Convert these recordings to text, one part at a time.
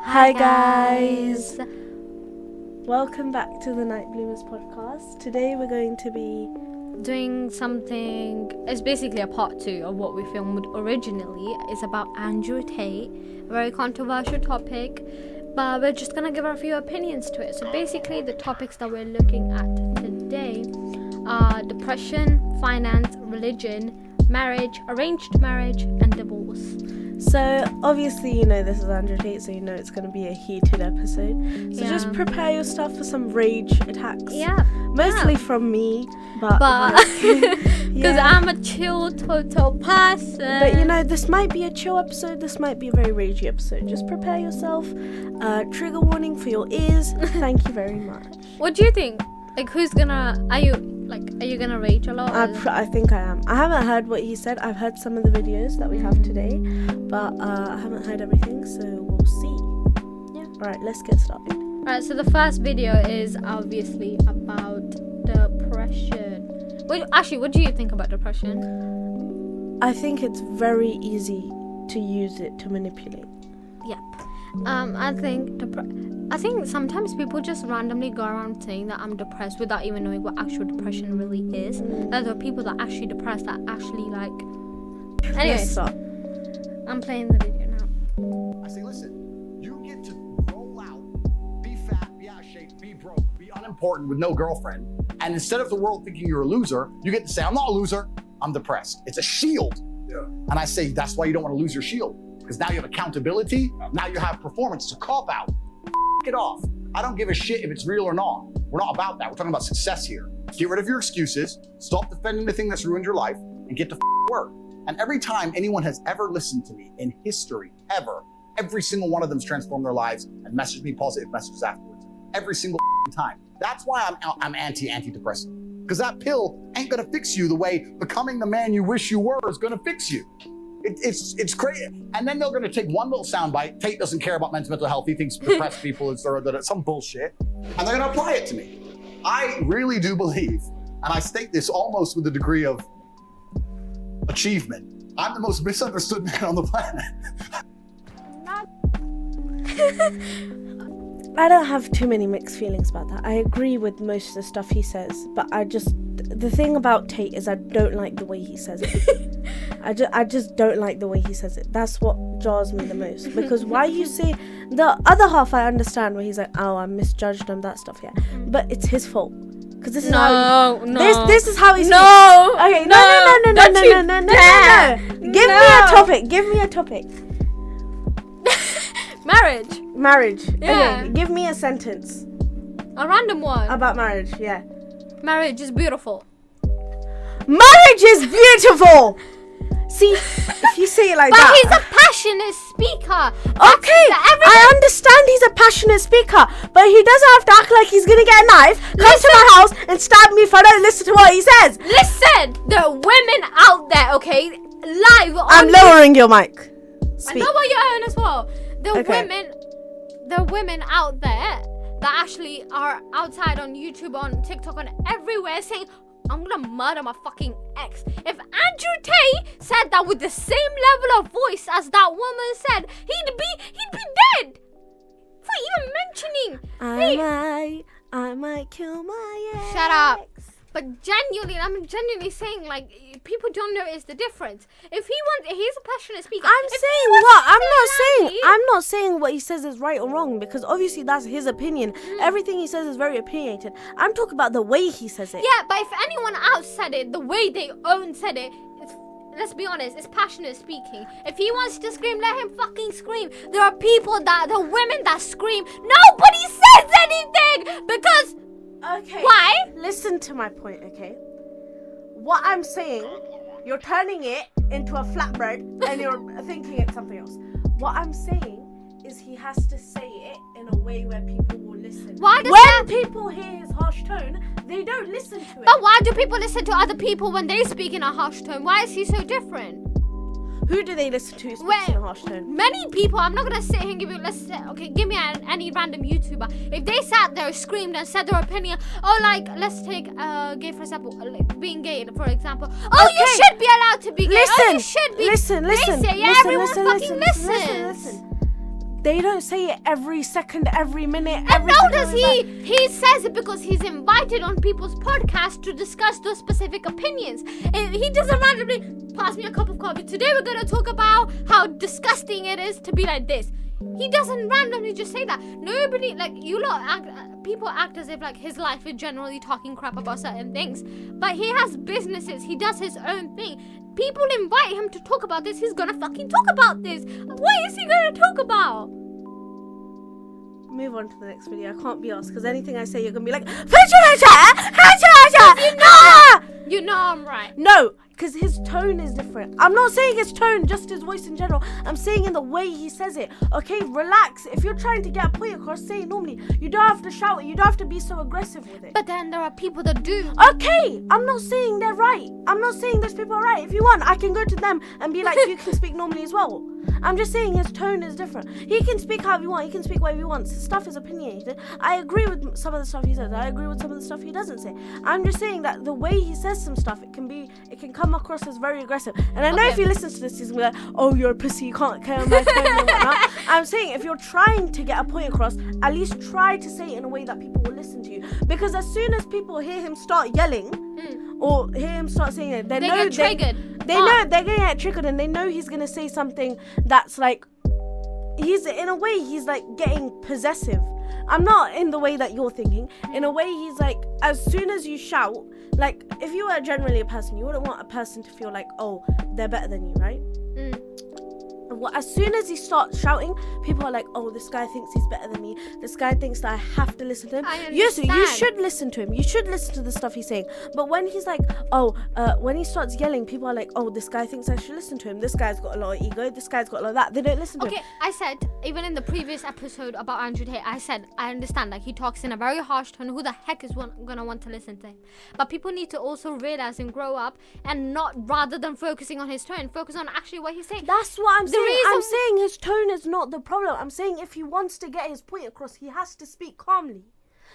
Hi guys! Welcome back to the Night Bloomers podcast. Today we're going to be doing something. It's basically a part 2 of what we filmed originally. It's about Andrew Tate, a very controversial topic, but we're just gonna give our few opinions to it. So basically the topics that we're looking at today are depression, finance, religion, marriage, arranged marriage, and divorce. So obviously you know this is Andrew Tate, so you know it's going to be a heated episode. So just prepare yourself for some rage attacks. Yeah. Mostly from me, but because I'm a chill total person. But you know, this might be a chill episode, this might be a very ragey episode. Just prepare yourself. Trigger warning for your ears. Thank you very much. What do you think? Like, are you gonna rage a lot? I think I am. I haven't heard what he said. I've heard some of the videos that we have today, but I haven't heard everything, so we'll see. Yeah. Alright, let's get started. Alright, so the first video is obviously about depression. What do you think about depression? I think it's very easy to use it to manipulate. Yep. I think sometimes people just randomly go around saying that I'm depressed without even knowing what actual depression really is. There are people that are actually depressed that actually like. Anyways, I'm playing the video now. I say, listen, you get to roll out, be fat, be out of shape, be broke, be unimportant with no girlfriend, and instead of the world thinking you're a loser, you get to say, I'm not a loser, I'm depressed. It's a shield. Yeah. And I say, that's why you don't want to lose your shield, because now you have accountability, now you have performance to cop out. It off. I don't give a shit if it's real or not. We're not about that. We're talking about success here. Get rid of your excuses, stop defending the thing that's ruined your life, and get to work. And every time anyone has ever listened to me in history, ever, every single one of them's transformed their lives and messaged me positive messages afterwards. Every single time. That's why I'm antidepressant. Because that pill ain't gonna fix you the way becoming the man you wish you were is gonna fix you. It's crazy. And then they're going to take one little soundbite. Tate doesn't care about mental health. He thinks depressed people is some bullshit. And they're going to apply it to me. I really do believe, and I state this almost with a degree of achievement, I'm the most misunderstood man on the planet. I don't have too many mixed feelings about that. I agree with most of the stuff he says, but the thing about Tate is I don't like the way he says it. I just don't like the way he says it. That's what jars me the most. Because why you say the other half, I understand where he's like, oh, I misjudged him, that stuff, yeah. But it's his fault. Because this is this is how he's no. Okay, no. Give me a topic. Marriage. Yeah. Okay, give me a sentence. A random one. About marriage, yeah. Marriage is beautiful. Marriage is beautiful! See, if you say it like but that. But he's a passionate speaker. Okay, I understand he's a passionate speaker, but he doesn't have to act like he's gonna get a knife, come to my house, and stab me if I don't listen to what he says. Listen, there are women out there, okay, live on. I'm lowering your mic. Speak. I know what you're on as well. There are women out there that actually are outside on YouTube, on TikTok, on everywhere saying, I'm gonna murder my fucking ex. If Andrew Tate said that with the same level of voice as that woman said, he'd be dead. For even mentioning. I might kill my ex. Shut up. But I'm genuinely saying, like, people don't notice the difference. He's a passionate speaker. I'm not saying what he says is right or wrong, because obviously that's his opinion. Everything he says is very opinionated. I'm talking about the way he says it. Yeah, but if anyone else said it, the way they said it, let's be honest, it's passionate speaking. If he wants to scream, let him fucking scream. There are women that scream, nobody says anything, because... Okay. Why? Listen to my point, okay? What I'm saying, you're turning it into a flatbread and you're thinking it's something else. What I'm saying is he has to say it in a way where people will listen. When people hear his harsh tone, they don't listen to it. But why do people listen to other people when they speak in a harsh tone? Why is he so different? Who do they listen to who speaks in a harsh tone? Many people. I'm not gonna sit here and give you. Give me any random YouTuber. If they sat there, screamed and said their opinion, let's take gay for example, being gay for example. Oh, okay. You should be allowed to be gay. Listen, you should be. Listen. Everyone fucking listens. They don't say it every second, every minute. And every now second does of the he? time. He says it because he's invited on people's podcasts to discuss those specific opinions. And he doesn't randomly pass me a cup of coffee. Today we're going to talk about how disgusting it is to be like this. He doesn't randomly just say that. Nobody, like, people act as if, like, his life is generally talking crap about certain things. But he has businesses. He does his own thing. People invite him to talk about this. He's gonna fucking talk about this. What is he gonna talk about? Move on to the next video. I can't be asked because anything I say, you're gonna be like, You know I'm right. no, because his tone is different. I'm not saying his tone, just his voice in general. I'm saying in the way he says it. Okay, relax. If you're trying to get a point across, say it normally. You don't have to shout it. You don't have to be so aggressive with it. But then there are people that do. Okay, I'm not saying they're right. I'm not saying those people are right. If you want, I can go to them and be like, you can speak normally as well. I'm just saying his tone is different. He can speak however you want. He can speak whatever he wants. His stuff is opinionated. I agree with some of the stuff he says. I agree with some of the stuff he doesn't say. I'm just saying that the way he says some stuff, it can come across as very aggressive. And I know if he listens to this, he's gonna be like, oh, you're a pussy. You can't care my tone and whatnot. I'm saying if you're trying to get a point across, at least try to say it in a way that people will listen to you. Because as soon as people hear him start yelling, or hear him start saying it, they know get triggered. They know they're gonna get triggered, and they know he's gonna say something that's like, he's in a way he's like getting possessive. I'm not in the way that you're thinking. In a way, he's like, as soon as you shout, like if you were generally a person, you wouldn't want a person to feel like, oh, they're better than you, right? Well, as soon as he starts shouting, people are like, oh, this guy thinks he's better than me. This guy thinks that I have to listen to him. Yes, you should listen to him. You should listen to the stuff he's saying. But when he's like, when he starts yelling, people are like, oh, this guy thinks I should listen to him. This guy's got a lot of ego. This guy's got a lot of that. They don't listen to him. Okay, I said, even in the previous episode about Andrew Tate, I said, I understand, like, he talks in a very harsh tone. Who the heck is gonna want to listen to him? But people need to also realize and grow up, and not, rather than focusing on his tone, focus on actually what he's saying. That's what I'm saying. I'm saying his tone is not the problem. I'm saying if he wants to get his point across, he has to speak calmly.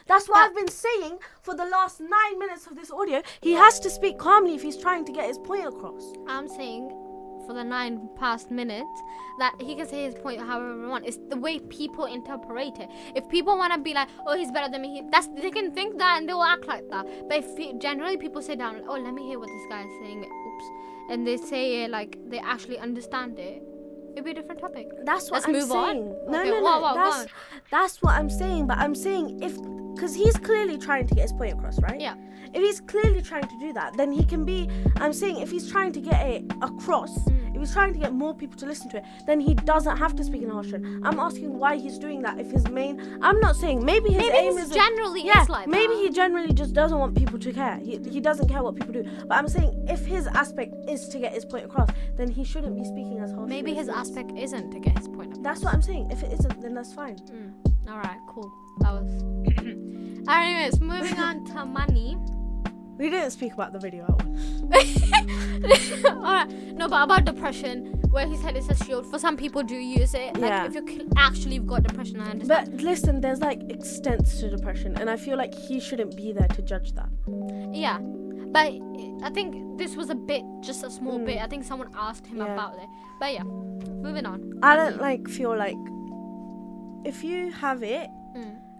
That's what I've been saying for the last 9 minutes of this audio. He has to speak calmly if he's trying to get his point across. I'm saying for the 9 past minutes that he can say his point however he wants. It's the way people interpret it. If people want to be like, oh, he's better than me, they can think that and they will act like that. But if generally people sit down, oh, let me hear what this guy is saying, oops, and they say it like they actually understand it, it'd be a different topic. That's what Let's I'm move saying. on. No, Okay, no. That's what I'm saying. But I'm saying because he's clearly trying to get his point across, right? Yeah. If he's clearly trying to do that, then he can be. I'm saying if he's trying to get it across, if he's trying to get more people to listen to it, then he doesn't have to speak in a harsh tone. I'm asking why he's doing that. If his main, I'm not saying maybe his aim is generally is like maybe that. he generally just doesn't want people to care. He doesn't care what people do. But I'm saying if his aspect is to get his point across, then he shouldn't be speaking as harsh. Maybe his aspect isn't to get his point across. That's what I'm saying. If it isn't, then that's fine. Alright, cool. That was. Anyways, moving on to money. We didn't speak about the video at all. Alright, no, but about depression, where he said it's a shield. For some people do use it. Like, if you actually got depression, I understand. But listen, there's like extents to depression, and I feel like he shouldn't be there to judge that. Yeah, but I think this was just a small bit. I think someone asked him about it. But yeah, moving on. I don't feel like if you have it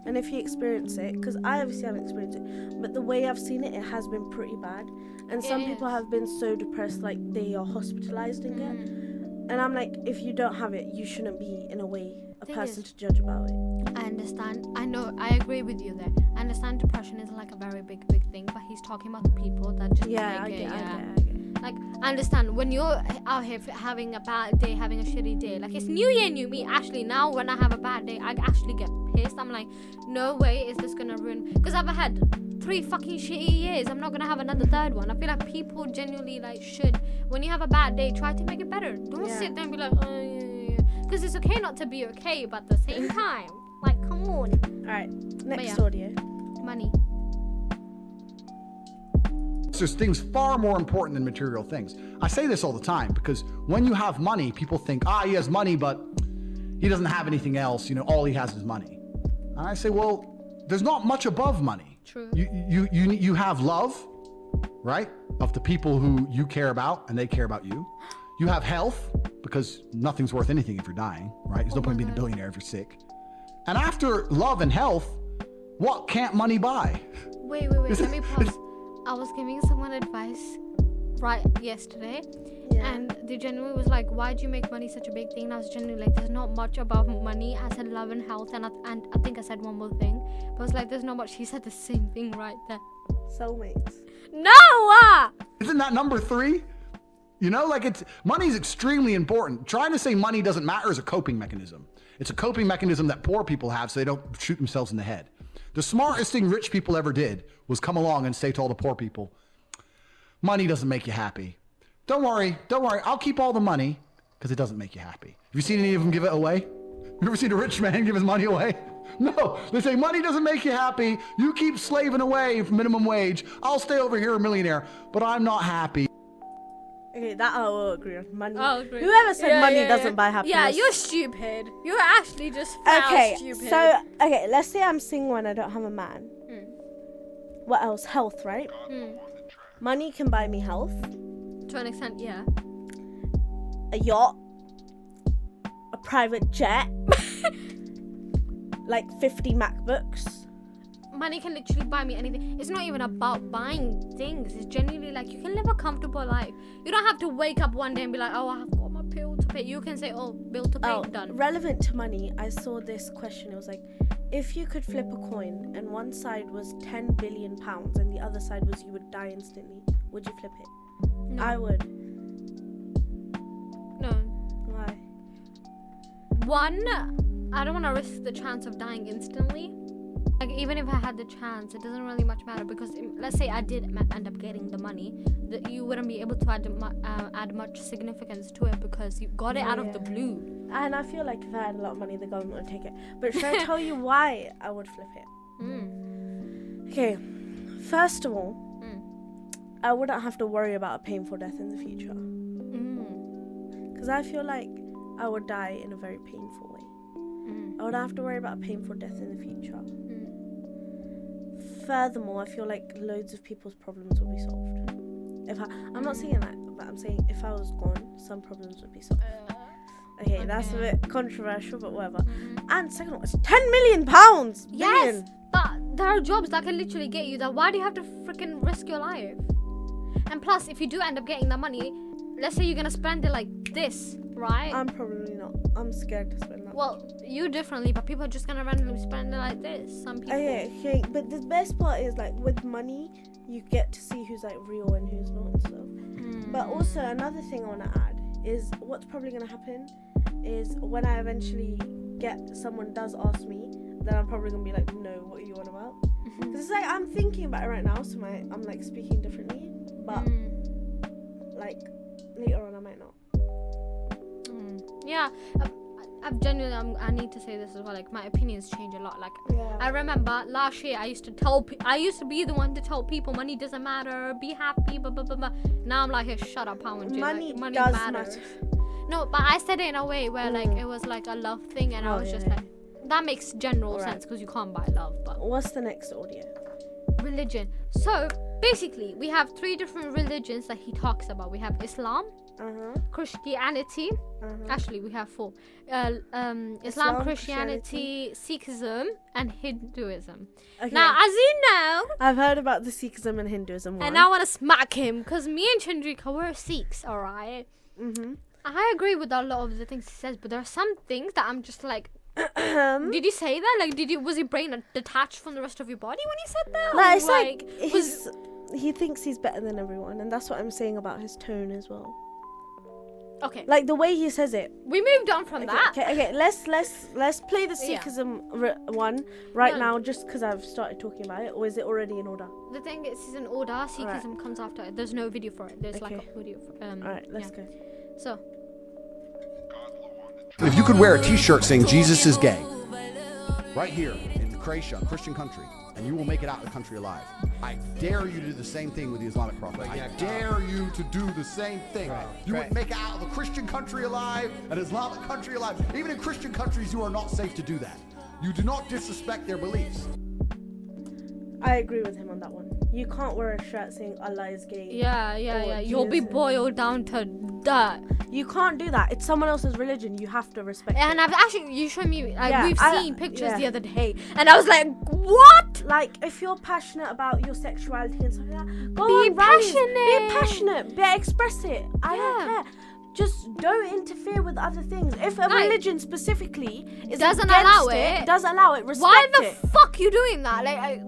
and if you experience it, because I obviously haven't experienced it, but the way I've seen it, it has been pretty bad. And some people have been so depressed, like they are hospitalized and get. And I'm like, if you don't have it, you shouldn't be, in a way, a person to judge about it. I understand. I know. I agree with you there. I understand depression is like a very big thing, but he's talking about the people that just I get it. Like, I understand when you're out here having a bad day, having a shitty day. Like, it's New Year, new me. Actually, now when I have a bad day, I actually get pissed. I'm like, no way is this gonna ruin. Because I've had 3 fucking shitty years. I'm not gonna have another 3rd one. I feel like people genuinely should. When you have a bad day, try to make it better. Don't sit there and be like, oh yeah. Because it's okay not to be okay, but at the same time, like, come on. Alright, next audio. Money. There's things far more important than material things. I say this all the time because when you have money, people think, he has money, but he doesn't have anything else. All he has is money. And I say, well, there's not much above money. True. You have love, right? Of the people who you care about and they care about you. You have health because nothing's worth anything if you're dying, right? There's no point in being a billionaire if you're sick. And after love and health, what can't money buy? Wait. Let me pause. I was giving someone advice yesterday, and they genuinely was like, why do you make money such a big thing? And I was genuinely like, there's not much about money. I said love and health, and I think I said one more thing, but I was like, there's not much. He said the same thing right there. Soulmates. No! Isn't that number 3? You know, like money's extremely important. Trying to say money doesn't matter is a coping mechanism. It's a coping mechanism that poor people have so they don't shoot themselves in the head. The smartest thing rich people ever did was come along and say to all the poor people, money doesn't make you happy. Don't worry, I'll keep all the money because it doesn't make you happy. Have you seen any of them give it away? You ever seen a rich man give his money away? No, they say money doesn't make you happy. You keep slaving away for minimum wage. I'll stay over here a millionaire, but I'm not happy. Okay, that I will agree on. Money. I'll agree. Whoever said money doesn't buy happiness. Yeah, you're stupid. You're actually just stupid. So, let's say I'm single and I don't have a man. What else? Health, right? Money can buy me health. To an extent, yeah. A yacht. A private jet. Like 50 MacBooks. Money can literally buy me anything. It's not even about buying things. It's genuinely like you can live a comfortable life. You don't have to wake up one day and be like, oh, I have got my bill to pay. You can say, oh, bill to pay, done. Relevant to money, I saw this question. It was like, if you could flip a coin and one side was 10 billion pounds and the other side was you would die instantly, would you flip it? No. I would. No. Why? One, I don't want to risk the chance of dying instantly. Like, even if I had the chance, it doesn't really much matter because let's say I did end up getting the money, that you wouldn't be able to add much significance to it because you got it out of the blue. And I feel like if I had a lot of money, the government would take it. But should I tell you why I would flip it? Okay, first of all, I wouldn't have to worry about a painful death in the future. Because I feel like I would die in a very painful way. I would have to worry about a painful death in the future. Furthermore, I feel like loads of people's problems will be solved. I'm not saying that, but I'm saying if I was gone, some problems would be solved. Okay, that's a bit controversial, but whatever. And second of all, it's 10 million pounds! Yes, but there are jobs that can literally get you that. Why do you have to freaking risk your life? And plus, if you do end up getting the money, let's say you're gonna spend it like this, right? I'm probably not. I'm scared to spend that. Well, you differently, but people are just gonna randomly spend it like this. Some people. Okay, but the best part is like with money, you get to see who's like real and who's not and stuff. But also another thing I want to add is what's probably gonna happen is when I eventually someone does ask me, then I'm probably gonna be like, no, what are you on about? Because it's like I'm thinking about it right now, so I'm like speaking differently, but like later on I might not. Yeah, I've genuinely, I need to say this as well. Like my opinions change a lot. Like I remember last year I used to be the one to tell people money doesn't matter, be happy, blah blah blah blah. Now I'm like, hey, shut up, how much money does matters. No, but I said it in a way where like it was like a love thing, and I was just like, that makes general sense because you can't buy love. But what's the next audio? Religion. So basically, we have 3 different religions that he talks about. We have Islam, Christianity. Actually, we have 4. Islam, Christianity, Sikhism, and Hinduism. Okay. Now, as you know, I've heard about the Sikhism and Hinduism one. And I want to smack him because me and Chandrika, we're Sikhs, alright? I agree with a lot of the things he says, but there are some things that I'm just like, did you say that? Like, was your brain detached from the rest of your body when you said that? No, it's like he thinks he's better than everyone, and that's what I'm saying about his tone as well. Okay. Like the way he says it. We moved on from that. Okay. Let's play the Sikhism one now, just because I've started talking about it, or is it already in order? The thing is, it's in order. Sikhism comes after it. There's no video for it. There's like a video. Alright, let's go. So. If you could wear a t-shirt saying Jesus is gay, right here in Croatia, a Christian country, and you will make it out of the country alive. I dare you to do the same thing with the Islamic Prophet. I dare you to do the same thing. You would make it out of a Christian country alive, an Islamic country alive. Even in Christian countries, you are not safe to do that. You do not disrespect their beliefs. I agree with him on that one. You can't wear a shirt saying Allah is gay. Yeah. You'll be Jesus. boiled down to dirt. You can't do that. It's someone else's religion. You have to respect And it. I've actually, you showed me, like, Yeah, we've I- seen pictures yeah. the other day, and I was like, what? Like, if you're passionate about your sexuality and stuff like that, go Be on rallies. passionate. Be passionate. Express it. I don't care. Just don't interfere with other things. If a religion specifically is Doesn't against allow it, it, doesn't allow it, respect Why the it. fuck you doing that? Like,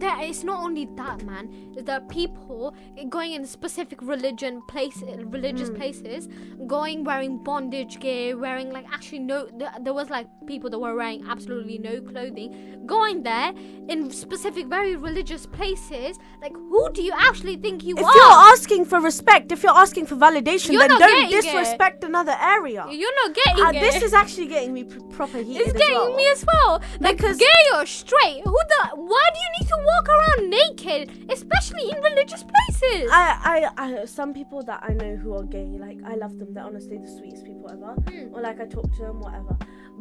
it's not only that, man. There are people going in specific religious places, going wearing bondage gear, wearing like actually no. There was like people that were wearing absolutely no clothing, going there in specific very religious places. Like, who do you actually think you If are? you're asking for respect, if you're asking for validation, You're then not don't getting disrespect another area. You're not getting it. This is actually getting me proper heated It's as getting well. me as well. Like, Because- gay or straight, why do you need to walk around naked, especially in religious places? I some people that I know who are gay, like, I love them. They're honestly the sweetest people ever. Or like I talk to them, whatever.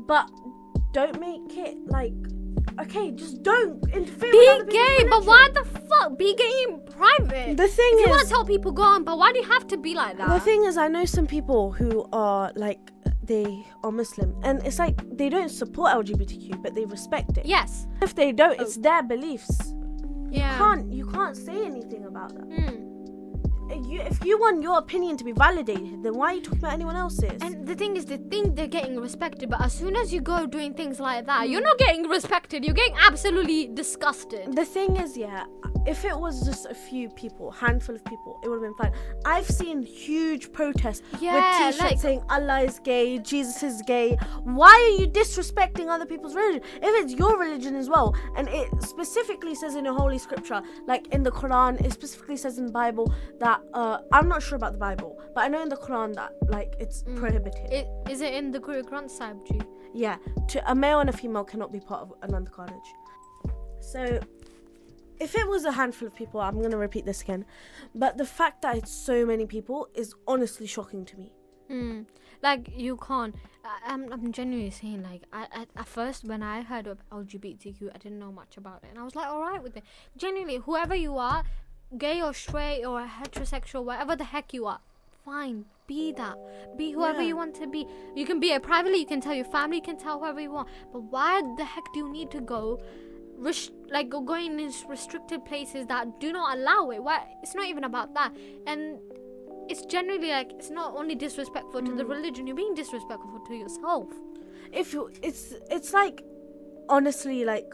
But don't make it like, okay, just don't interfere Be with other people's gay, but religion. why the fuck? Be gay in private. The thing If you want is, to tell people, go on, but why do you have to be like that? the thing is, I know some people who are like, they are Muslim, and it's like they don't support LGBTQ, but they respect it. Yes. If they don't, it's their beliefs. Yeah. You can't say anything about that. Mm. If you want your opinion to be validated, then why are you talking about anyone else's? And the thing is, they think they're getting respected, but as soon as you go doing things like that, you're not getting respected. You're getting absolutely disgusted. The thing is, yeah, if it was just a few people, handful of people, it would have been fine. I've seen huge protests with t-shirts like- saying Allah is gay, Jesus is gay. Why are you disrespecting other people's religion? If it's your religion as well, and it specifically says in a holy scripture, like in the Quran, it specifically says in the Bible that, I'm not sure about the Bible, but I know in the Quran that, like, it's prohibited. Is it in the Guru Granth Sahib Ji? Yeah, a male and a female cannot be part of Anand Carnage. So, if it was a handful of people, I'm going to repeat this again, but the fact that it's so many people is honestly shocking to me. Like, you can't. I'm genuinely saying, like, at first when I heard of LGBTQ, I didn't know much about it, and I was like, alright with it. Genuinely, whoever you are, gay or straight or heterosexual, whatever the heck you are, fine, be that. Be whoever you want to be. You can be it privately, you can tell your family, you can tell whoever you want. But why the heck do you need to go going in restricted places that do not allow it? Why? It's not even about that. And it's generally like, it's not only disrespectful to the religion, you're being disrespectful to yourself. It's like, honestly, like,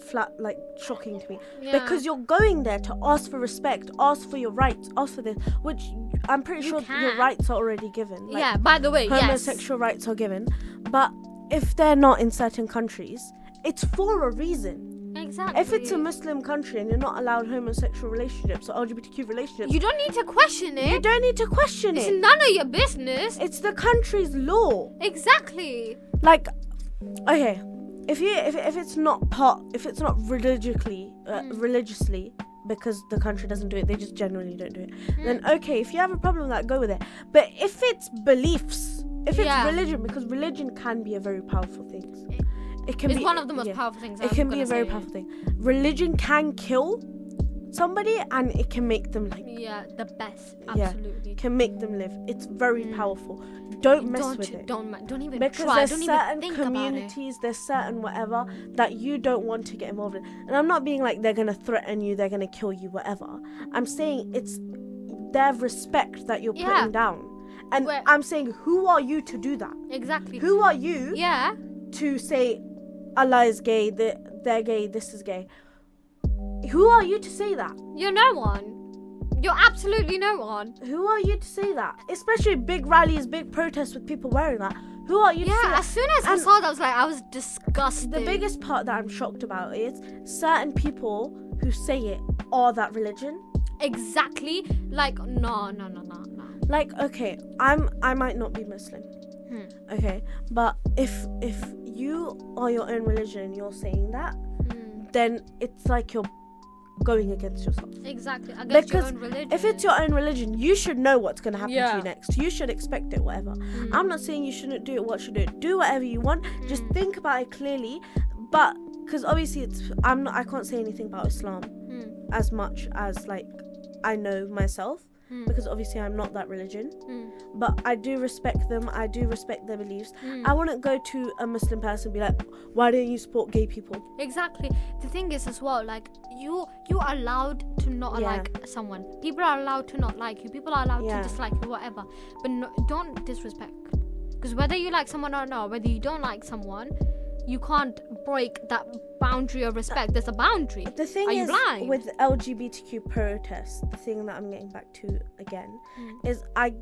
flat, like, shocking to me, Yeah. because you're going there to ask for respect, ask for your rights, ask for this, which I'm pretty sure can. your rights are already given. Like, Yeah, by the way, homosexual rights are given, but if they're not in certain countries, it's for a reason. Exactly. If it's a Muslim country and you're not allowed homosexual relationships or LGBTQ relationships, you don't need to question it. you don't need to question It's it. none of your business. It's the country's law. Exactly. Like, okay, if it's not religiously, because the country doesn't do it, they just generally don't do it, then okay, if you have a problem with that, go with it. But if it's beliefs, if it's religion, because religion can be a very powerful thing. It can It's be one of the most powerful things. It can be a very powerful thing. Religion can kill somebody, and it can make them like, the best. Yeah. Absolutely. can make them live. It's very powerful. Don't mess with it. Don't even Because try. there's Don't even certain think about it. communities, there's certain whatever that you don't want to get involved in. And I'm not being like they're gonna threaten you, they're gonna kill you, whatever. I'm saying it's their respect that you're putting down. And I'm saying, who are you to do that? Exactly. Who are you Yeah. to say Allah is gay, they're gay, this is gay? Who are you to say that? You're no one. You're absolutely no one. Who are you to say that? Especially big rallies, big protests with people wearing that. Who are you to say Yeah. that? As soon as I And saw that, I was disgusted. the biggest part that I'm shocked about is certain people who say it are that religion. Exactly. Like, no. Like, okay, I might not be Muslim. Okay, but if you are your own religion and you're saying that, then it's like you're going against yourself. Exactly. Against Because your own religion. if it's your own religion, you should know what's going to happen to Yeah. you next. You should expect it, whatever. I'm not saying you shouldn't do it, what should do it. Do whatever you want. Just think about it clearly. But, because obviously I can't say anything about Islam. as much as like I know myself, because obviously I'm not that religion, but I do respect them. I do respect their beliefs. I wouldn't go to a Muslim person and be like, why don't you support gay people? Exactly. The thing is as well, like you are allowed to not like someone. People are allowed to not like you. People are allowed to dislike you, whatever. But don't disrespect. Because whether you like someone or not, whether you don't like someone, you can't break that boundary of respect. There's a boundary. The thing is, blind? with LGBTQ protests, the thing that I'm getting back to again is I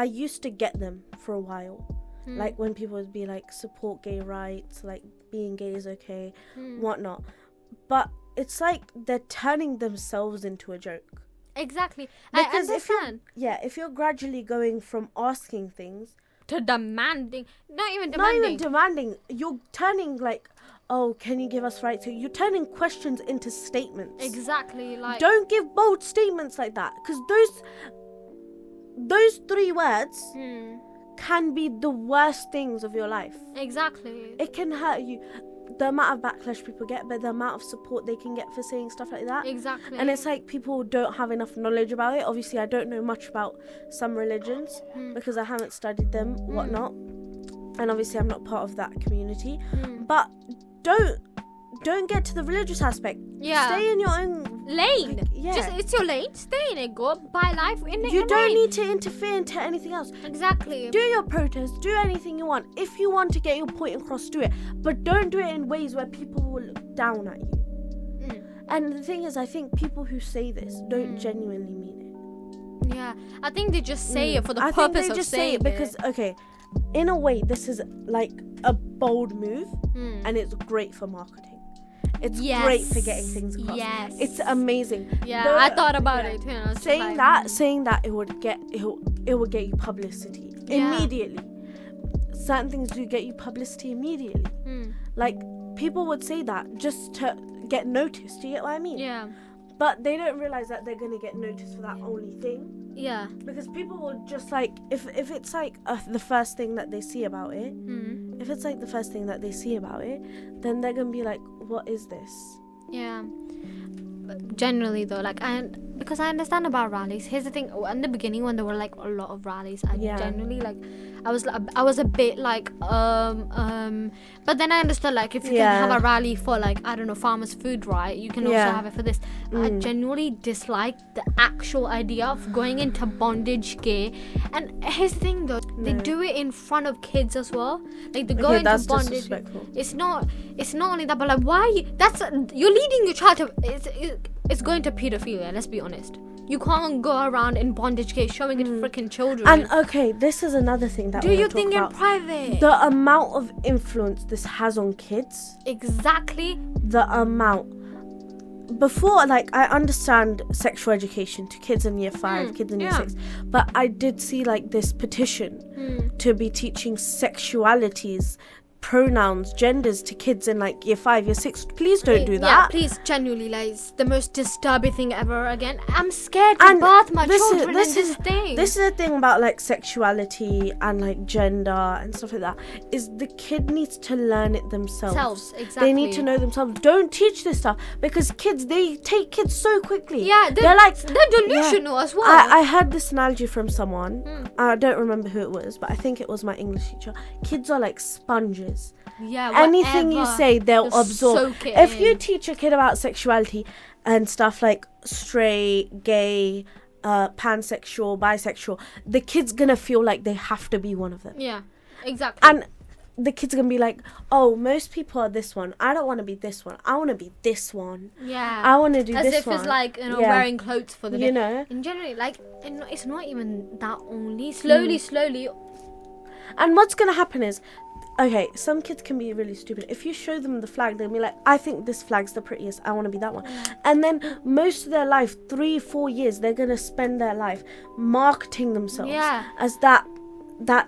used to get them for a while. Like when people would be like, support gay rights, like being gay is okay, whatnot. But it's like they're turning themselves into a joke. Exactly. Because I understand. if you're gradually going from asking things to demanding, not even demanding, you're turning like, oh, can you give us rights? You're turning questions into statements. Exactly. Like, don't give bold statements like that, because those 3 words can be the worst things of your life. Exactly. It can hurt you. The amount of backlash people get, but the amount of support they can get for saying stuff like that. Exactly. And it's like people don't have enough knowledge about it. Obviously, I don't know much about some religions because I haven't studied them, whatnot. And obviously, I'm not part of that community. But don't get to the religious aspect. Yeah. Stay in your own lane. Yeah. Just, it's your lane. Stay in it. Go by life in it. You don't need to interfere into anything else. Exactly. Do your protest. Do anything you want. If you want to get your point across, do it. But don't do it in ways where people will look down at you. And the thing is, I think people who say this don't genuinely mean it. Yeah. I think they just say it for the purpose I think they of just saying say it because, okay, in a way, this is like a bold move, and it's great for marketing. It's great for getting things across. Yes. It's amazing. Yeah, I thought about it. You know, saying that it will get you publicity immediately. Certain things do get you publicity immediately. Like people would say that just to get noticed. Do you get what I mean? Yeah. But they don't realize that they're gonna get noticed for that only thing. Yeah. Because people will just like if it's like the first thing that they see about it. If it's like the first thing that they see about it, then they're gonna be like, what is this? Yeah. But generally though, like because I understand about rallies. Here's the thing: in the beginning, when there were like a lot of rallies, I generally like I was a bit like but then I understood, like, if you can have a rally for, like, I don't know, farmers' food, right, you can also have it for this. I genuinely dislike the actual idea of going into bondage gay. And here's the thing though, they do it in front of kids as well. Like, they go into bondage. It's not only that, but like, why you're leading your child to it's going to pedophilia, let's be honest. You can't go around in bondage case showing it to freaking children. And okay, this is another thing that do we your talk thing about. In private. The amount of influence this has on kids. Exactly. The amount. Before, like, I understand sexual education to kids in year 5, kids in year 6, but I did see like this petition to be teaching sexualities, pronouns, genders to kids in like year 5, year 6. Please don't do that. Yeah, please, genuinely, like, it's the most disturbing thing ever. Again, I'm scared to birth my children in this thing. This is the thing about like sexuality and like gender and stuff like that, is the kid needs to learn it themselves. Exactly. They need to know themselves. Don't teach this stuff, because they take kids so quickly. Yeah, they're delusional as well. I heard this analogy from someone. I don't remember who it was, but I think it was my English teacher. Kids are like sponges. Yeah, anything you say, they'll absorb. If you teach a kid about sexuality and stuff like straight, gay, pansexual, bisexual, the kid's gonna feel like they have to be one of them. Yeah, exactly. And the kid's gonna be like, oh, most people are this one. I don't want to be this one. I want to be this one. Yeah. I want to do as this one. As if it's like, you know, wearing clothes for the day. You know. And generally, like, it's not even that only. Slowly. And what's gonna happen is, okay, some kids can be really stupid. If you show them the flag, they'll be like, I think this flag's the prettiest, I want to be that one. And then most of their life, 3-4 years, they're going to spend their life marketing themselves as that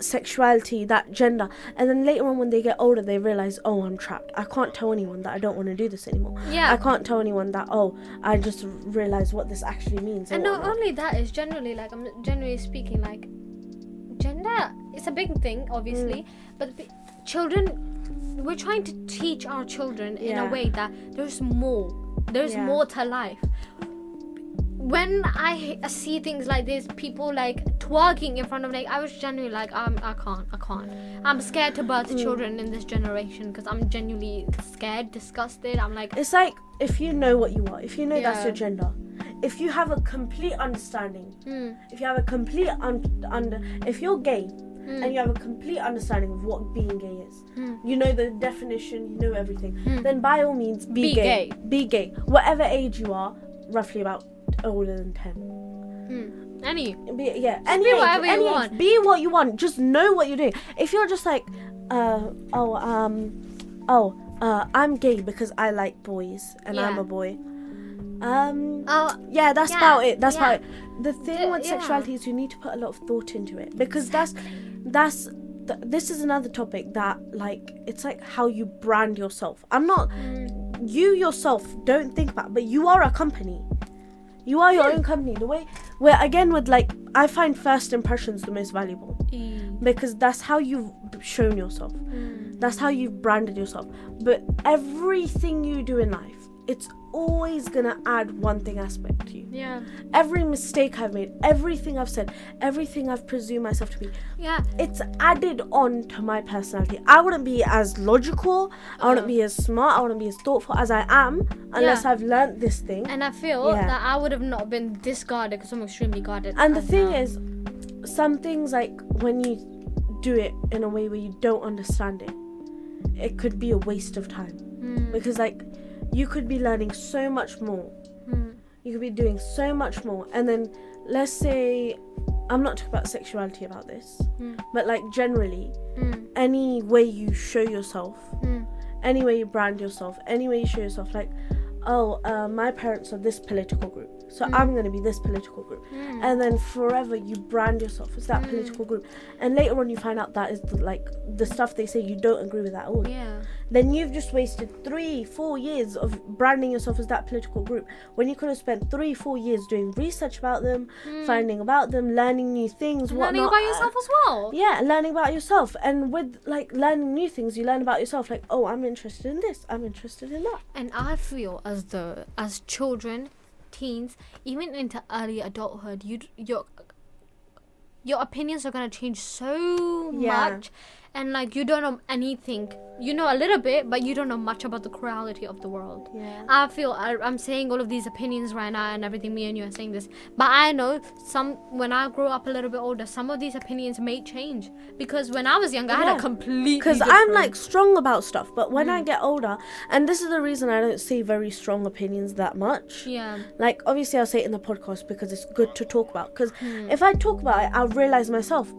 sexuality, that gender. And then later on, when they get older, they realize, oh, I'm trapped. I can't tell anyone that I don't want to do this anymore. Yeah. I can't tell anyone that, oh, I just realized what this actually means. And not only that, is generally, like, I'm generally speaking, like, gender, it's a big thing, obviously, but children, we're trying to teach our children in a way that there's more to life. when I see things like this, people like twerking in front of I was genuinely like, I can't. I'm scared to birth children in this generation because I'm genuinely scared, disgusted. I'm like, it's like if you know what you are, if you know that's your gender, if you have a complete understanding, if you have a complete if you're gay and you have a complete understanding of what being gay is, you know the definition, you know everything, then by all means be gay. Be gay, whatever age you are, roughly about older than 10. Any whatever you want. Be what you want. Just know what you're doing. If you're just like, I'm gay because I like boys and I'm a boy. That's about it. That's about it. The thing with sexuality is you need to put a lot of thought into it, because this is another topic that, like, it's like how you brand yourself. I'm not you yourself don't think about it, but you are a company. You are your own company. The way where again with like, I find first impressions the most valuable, because that's how you've shown yourself. That's how you've branded yourself. But everything you do in life, it's always gonna add one thing aspect to you. Yeah. Every mistake I've made, everything I've said, everything I've presumed myself to be. Yeah. It's added on to my personality. I wouldn't be as logical, I wouldn't be as smart, I wouldn't be as thoughtful as I am unless I've learnt this thing. And I feel that I would have not been this guarded because I'm extremely guarded. And the thing is, some things, like when you do it in a way where you don't understand it, it could be a waste of time. Because like, you could be learning so much more. You could be doing so much more. And then, let's say, I'm not talking about sexuality about this, but like generally, any way you show yourself, any way you brand yourself, any way you show yourself, like, my parents are this political group, so I'm going to be this political group. And then forever you brand yourself as that political group. And later on you find out that is the stuff they say you don't agree with at all. Yeah. Then you've just wasted 3-4 years of branding yourself as that political group, when you could have spent 3-4 years doing research about them, finding about them, learning new things, learning whatnot. about yourself as well. Yeah, learning about yourself. And with like learning new things, you learn about yourself, like, oh, I'm interested in this, I'm interested in that. And I feel as though as children, teens, even into early adulthood, your opinions are going to change so much. And like, you don't know anything. You know a little bit, but you don't know much about the reality of the world. I feel I'm saying all of these opinions right now and everything, me and you are saying this, but I know when I grow up a little bit older, some of these opinions may change, because when I was younger I had a completely because I'm like strong about stuff, but when I get older, and this is the reason I don't say very strong opinions that much. Like, obviously I'll say it in the podcast because it's good to talk about, because if I talk about it, I'll realize myself,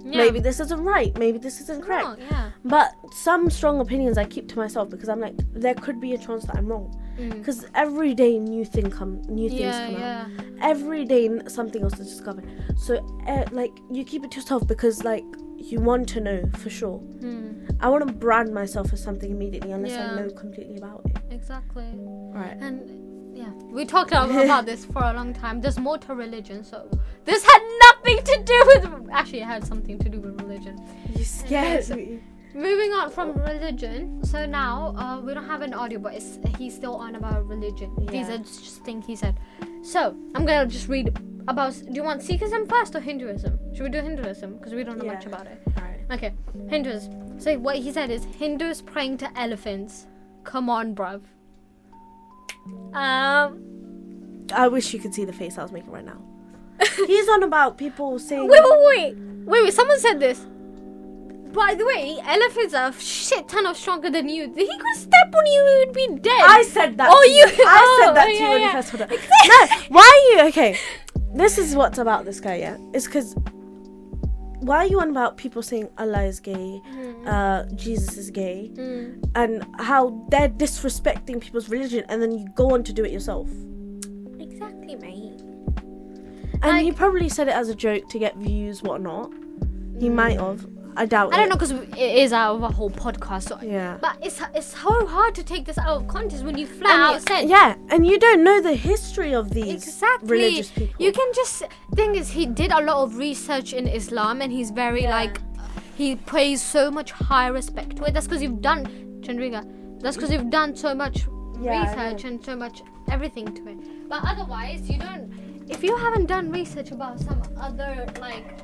maybe this isn't right, maybe this isn't correct. But some strong opinions I keep to myself, because I'm like, there could be a chance that I'm wrong. Because every day new things come out. Every day something else is discovered. So like, you keep it to yourself because like, you want to know for sure. I want to brand myself as something immediately unless I know completely about it. Exactly. Right. And we talked about this for a long time. There's more to religion, so this had nothing to do with. Actually, it had something to do with religion. You scared me. Moving on from religion, so now we don't have an audio, but he's still on about religion. These are just things he said. So I'm gonna just read about. Do you want Sikhism first or Hinduism? Should we do Hinduism, because we don't know much about it? Right. Okay, Hinduism. So what he said is Hindus praying to elephants. Come on, bruv. I wish you could see the face I was making right now. He's on about people saying. Wait. Someone said this. By the way, elephants are a shit ton of stronger than you. He could step on you, you would be dead. I said that. I said that to you when you first told her. No, why are you? Okay, this is what's about this guy. Yeah, it's because. Why are you on about people saying Allah is gay, Jesus is gay, and how they're disrespecting people's religion, and then you go on to do it yourself? Exactly, mate. And he probably said it as a joke to get views, whatnot. He might have. I doubt it. I don't know, because it is out of a whole podcast. So yeah. But it's so hard to take this out of context when you flat out said. Yeah, and you don't know the history of these religious people. You can just... Thing is, he did a lot of research in Islam, and he's very, he pays so much high respect to it. That's because you've done... Chandrika, that's because you've done so much research and so much everything to it. But otherwise, you don't. If you haven't done research about some other like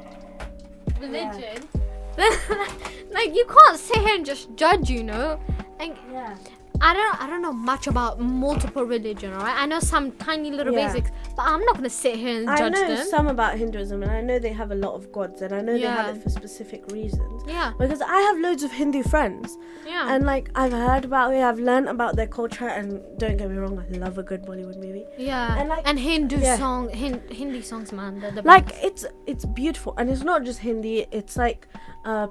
religion, then like you can't sit here and just judge. Like I don't know much about multiple religion, alright? I know some tiny little basics, but I'm not gonna sit here and judge them. I know some about Hinduism, and I know they have a lot of gods, and I know they have it for specific reasons. Yeah. Because I have loads of Hindu friends. Yeah. And like I've heard about it, I've learned about their culture, and don't get me wrong, I love a good Bollywood movie. Yeah. And Hindu song, Hindi songs, man, they're the like best. it's beautiful, and it's not just Hindi. It's like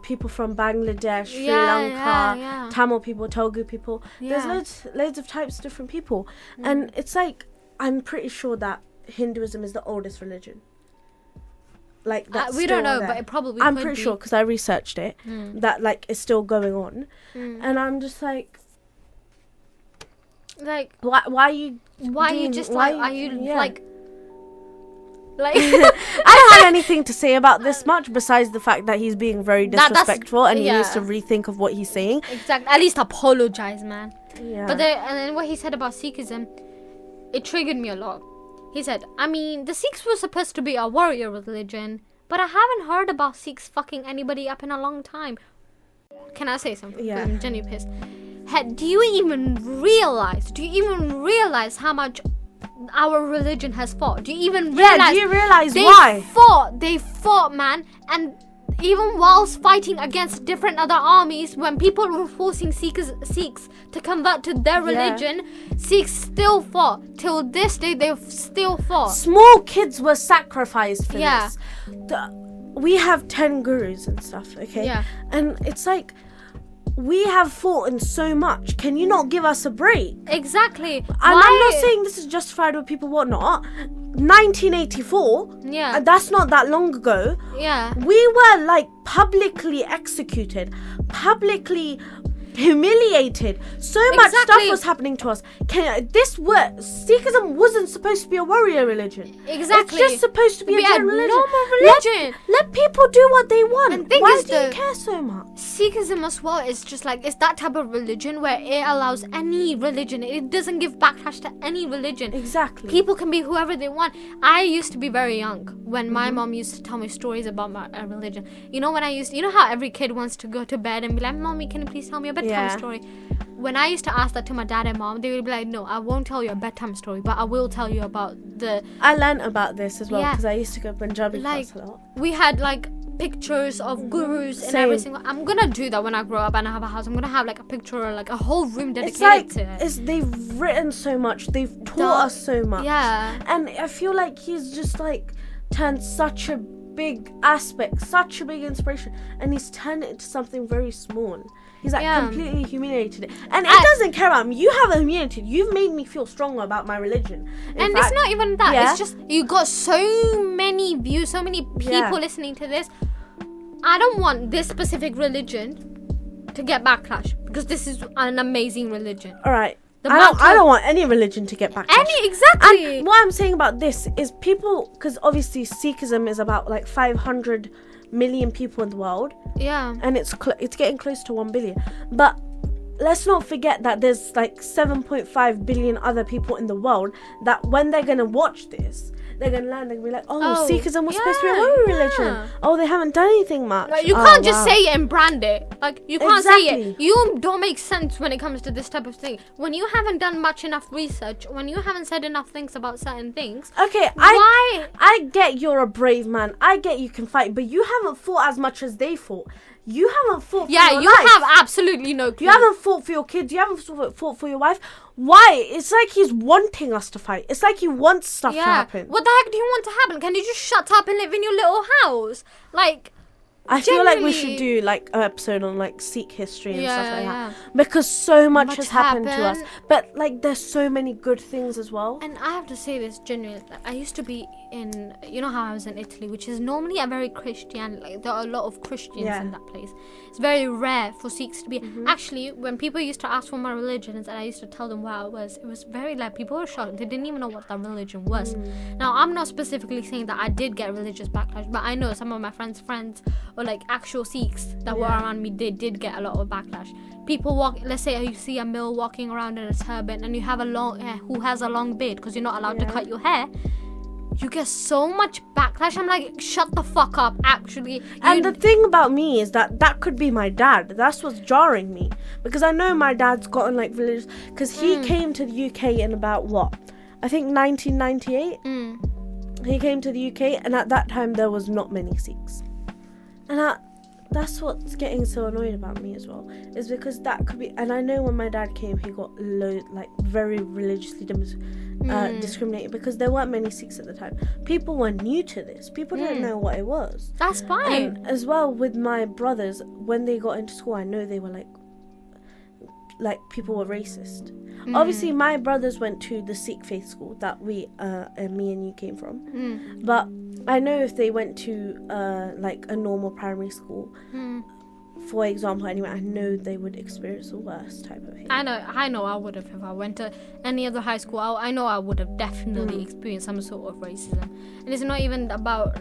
people from Bangladesh, Sri Lanka, Tamil people, Telugu people. There's loads of types of different people, and it's like I'm pretty sure that Hinduism is the oldest religion. Like that's we don't know, but it probably. I'm pretty sure because I researched it that like it's still going on, and I'm just like why are you like I don't have anything to say about this much besides the fact that he's being very disrespectful and he needs to rethink of what he's saying. Exactly. At least apologize, man. Yeah. But then what he said about Sikhism, it triggered me a lot. He said, I mean, the Sikhs were supposed to be a warrior religion, but I haven't heard about Sikhs fucking anybody up in a long time. Can I say something? Yeah. I'm genuinely pissed. Do you even realize how much our religion has fought? Do you even realize? Yeah, do you realize why? They fought, man. And even whilst fighting against different other armies, when people were forcing Sikhs to convert to their religion, Sikhs still fought. Till this day, they've still fought. Small kids were sacrificed for this. We have 10 gurus and stuff, okay? Yeah. And it's like, we have fought in so much. Can you not give us a break? Exactly. And I'm not saying this is justified with people whatnot. 1984. Yeah. That's not that long ago. Yeah. We were like publicly executed, publicly humiliated. So much stuff was happening to us. Sikhism wasn't supposed to be a warrior religion. Exactly. It's just supposed to be a normal religion. Let people do what they want. And why do you care so much? Sikhism as well is just like, it's that type of religion where it allows any religion. It doesn't give backlash to any religion. Exactly. People can be whoever they want. I used to be very young when my mom used to tell me stories about my religion. You know how every kid wants to go to bed and be like, Mommy, can you please tell me a bedtime story? When I used to ask that to my dad and mom, they would be like, no, I won't tell you a bedtime story, but I will tell you about I learned about this as well because I used to go Punjabi class a lot. We had like pictures of gurus in every single. I'm gonna do that when I grow up and I have a house. I'm gonna have like a picture or like a whole room dedicated to it. They've written so much, they've taught us so much. Yeah. And I feel like he's just like turned such a big aspect, such a big inspiration, and he's turned it into something very small. He's like completely humiliated it. And it doesn't care about me. You haven't humiliated. You've made me feel stronger about my religion. And it's not even that. Yeah? It's just you got so many views, so many people listening to this. I don't want this specific religion to get backlash because this is an amazing religion. Alright. I don't want any religion to get backlash. Exactly. And what I'm saying about this is people, because obviously Sikhism is about like 500 million people in the world. Yeah. And it's getting close to 1 billion. But let's not forget that there's like 7.5 billion other people in the world that when they're going to watch this, they're going to learn, they're going to be like, Sikhism was supposed to be a warrior religion. Oh, they haven't done anything much. Like, you can't just say it and brand it. Like, you can't say it. You don't make sense when it comes to this type of thing. When you haven't done much enough research, when you haven't said enough things about certain things. Okay, I get you're a brave man. I get you can fight, but you haven't fought as much as they fought. You haven't fought for your life. Have absolutely no clue. You haven't fought for your kids. You haven't fought for your wife. Why? It's like he's wanting us to fight. It's like he wants stuff to happen. What the heck do you want to happen? Can you just shut up and live in your little house? Like, I feel like we should do like an episode on like Sikh history and stuff like that, because so much has happened to us. But like, there's so many good things as well. And I have to say this genuinely. Like, I used to be in, you know how I was in Italy, which is normally a very Christian. Like, there are a lot of Christians in that place. It's very rare for Sikhs to be. Actually, when people used to ask for my religions and I used to tell them what I was, it was very like people were shocked. They didn't even know what that religion was. Now, I'm not specifically saying that I did get religious backlash, but I know some of my friends or like actual Sikhs that were around me, they did get a lot of backlash. People walk, let's say you see a male walking around in a turban and you have a long who has a long beard, because you're not allowed to cut your hair, you get so much backlash. I'm like, shut the fuck up, actually. And the thing about me is that could be my dad. That's what's jarring me, because I know my dad's gotten like religious, because he came to the UK in about I think 1998. He came to the UK, and at that time there was not many Sikhs, and that's what's getting so annoyed about me as well, is because that could be. And I know when my dad came, he got very religiously discriminated, because there weren't many Sikhs at the time. People were new to this. People didn't know what it was. That's fine. And as well with my brothers, when they got into school, I know they were like people were racist. Obviously my brothers went to the Sikh faith school that me and you came from, but I know if they went to like a normal primary school, for example, anyway, I know they would experience the worst type of hate. I know I would have. If I went to any other high school, I know I would have definitely experienced some sort of racism. And it's not even about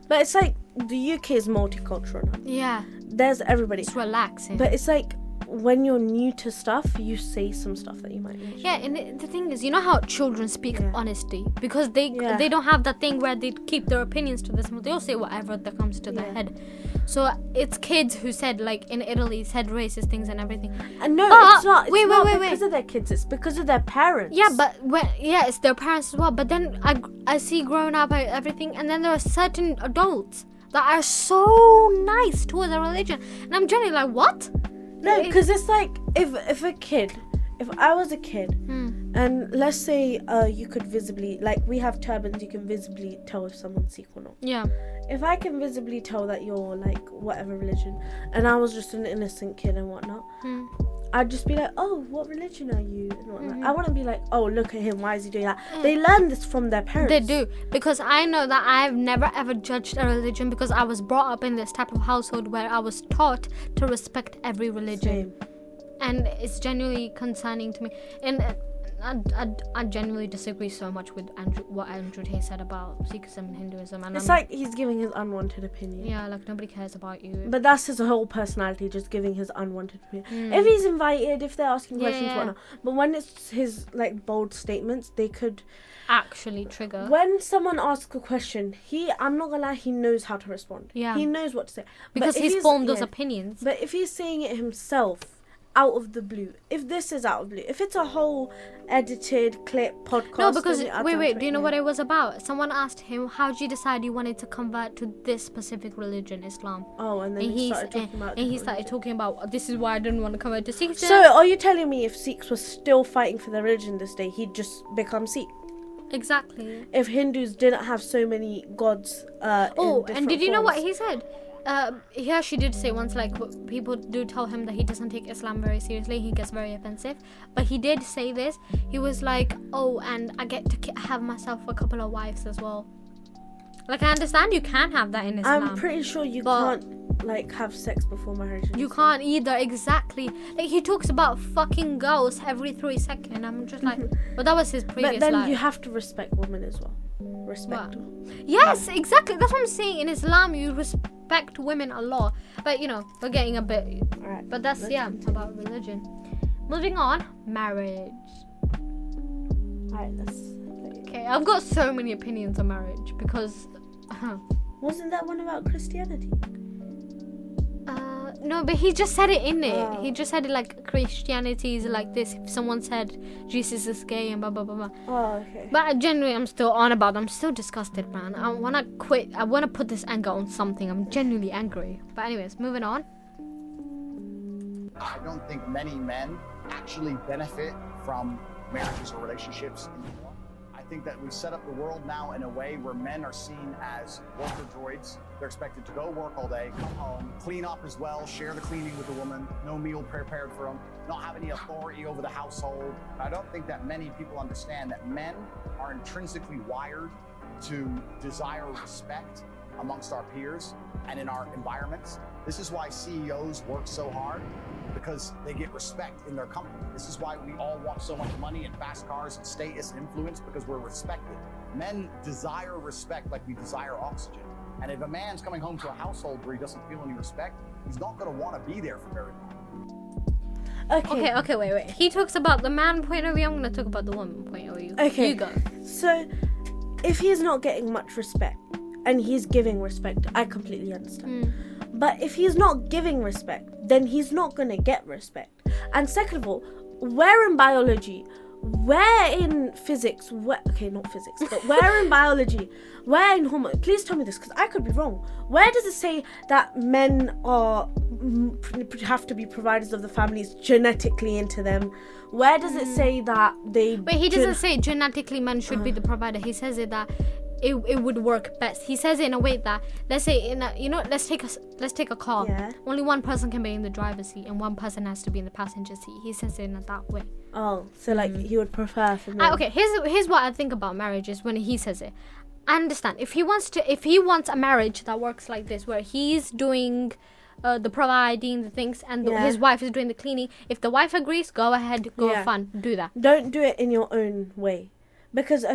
but it's like the UK is multicultural now. Yeah, there's everybody. it's relaxing. But it's like, when you're new to stuff, you say some stuff that you might mention. Yeah, and the thing is, you know how children speak honesty, because they don't have that thing where they keep their opinions to themselves. They'll say whatever that comes to their head. So it's kids who said, like in Italy, said racist things and everything. And no, but, it's not. It's wait, not wait, because of their kids. It's because of their parents. Yeah, but it's their parents as well. But then I see growing up everything, and then there are certain adults that are so nice towards their religion, and I'm generally like, what? No, because it's like, if I was a kid, and let's say you could visibly, like we have turbans, you can visibly tell if someone's Sikh or not. Yeah. If I can visibly tell that you're like whatever religion, and I was just an innocent kid and whatnot, I'd just be like, oh, what religion are you? And whatnot. I wouldn't be like, oh, look at him, why is he doing that? They learn this from their parents. They do, because I know that I've never ever judged a religion, because I was brought up in this type of household where I was taught to respect every religion. Same. And it's genuinely concerning to me. And I genuinely disagree so much with what Andrew Tate said about Sikhism and Hinduism. And it's like he's giving his unwanted opinion. Yeah, like nobody cares about you. But that's his whole personality, just giving his unwanted opinion. If he's invited, if they're asking questions, whatnot. But when it's his like bold statements, they could actually trigger. When someone asks a question, I'm not gonna lie, he knows how to respond. Yeah. He knows what to say. Because he's formed those opinions. But if he's saying it himself, out of the blue, if this is out of the blue, if it's a whole edited clip podcast, no, because wait, do you know what it was about? Someone asked him, how did you decide you wanted to convert to this specific religion, Islam? Oh, and then he started talking about this is why I didn't want to convert to Sikh. So are you telling me if Sikhs were still fighting for their religion this day, he'd just become Sikh? Exactly. If Hindus didn't have so many gods and did you know what he said? He actually did say once, like, people do tell him that he doesn't take Islam very seriously. He gets very offensive. But he did say this. He was like, oh, and I get to have myself a couple of wives as well. Like, I understand you can have that in Islam. I'm pretty sure you can't, like, have sex before marriage. You can't either, exactly. Like, he talks about fucking girls every 3 seconds. I'm just like, but that was his previous life. But then you have to respect women as well. Respect them. Yes, exactly. That's what I'm saying. In Islam, you respect women a lot. But, you know, we're getting a bit... Alright, but that's, about religion. Moving on, marriage. Alright, let's... Okay, I've got so many opinions on marriage because... Wasn't that one about Christianity? No, but he just said it in it. Oh. He just said it like Christianity is like this. If someone said Jesus is gay and blah blah blah blah. Oh, okay. But genuinely, I'm still on about it. I'm still disgusted, man. I wanna quit. I wanna put this anger on something. I'm genuinely angry. But anyways, moving on. I don't think many men actually benefit from marriages or relationships anymore. I think that we've set up the world now in a way where men are seen as worker droids. They're expected to go work all day, come home, clean up as well, share the cleaning with the woman, no meal prepared for them, not have any authority over the household. I don't think that many people understand that men are intrinsically wired to desire respect amongst our peers and in our environments. This is why CEOs work so hard, because they get respect in their company. This is why we all want so much money and fast cars and status and influence, because we're respected. Men desire respect like we desire oxygen. And if a man's coming home to a household where he doesn't feel any respect, he's not going to want to be there for very long. Okay, wait. He talks about the man point of view. I'm going to talk about the woman point of view. Okay. You go. So, if he's not getting much respect and he's giving respect, I completely understand. But if he's not giving respect, then he's not going to get respect. And second of all, where in biology, where in physics, not physics, but where in biology, where in hormone, please tell me this because I could be wrong. Where does it say that men have to be providers of the families genetically into them? Where does it say that they... But he doesn't say genetically men should be the provider. He says it that it would work best. He says it in a way that, let's say, let's take a car. Yeah. Only one person can be in the driver's seat and one person has to be in the passenger seat. He says it in that way. Oh, so like he would prefer for me. Okay, here's what I think about marriages when he says it. I understand if he wants a marriage that works like this, where he's doing the providing the things and his wife is doing the cleaning. If the wife agrees, go ahead, fun, do that. Don't do it in your own way, because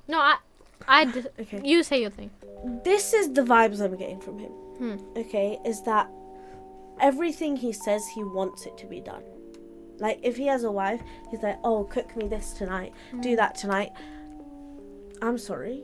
No, okay. You say your thing. This is the vibes I'm getting from him. Okay, is that everything he says he wants it to be done. Like if he has a wife, he's like, oh, cook me this tonight, do that tonight. I'm sorry.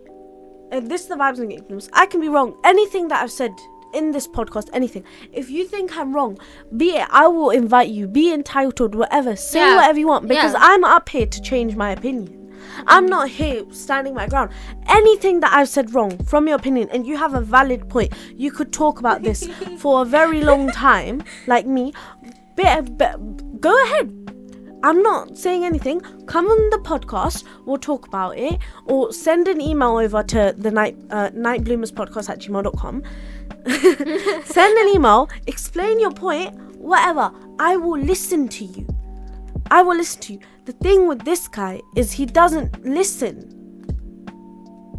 This is the vibes I'm getting from him. I can be wrong. Anything that I've said in this podcast, anything. If you think I'm wrong, be it. I will invite you. Be entitled, whatever. Say whatever you want, because I'm up here to change my opinion. I'm not here standing my ground. Anything that I've said wrong from your opinion and you have a valid point, you could talk about this for a very long time, like me. Go ahead. I'm not saying anything. Come on the podcast, we'll talk about it, or send an email over to the nightbloomerspodcast@gmail.com. Send an email, explain your point, whatever. I will listen to you. The thing with this guy is he doesn't listen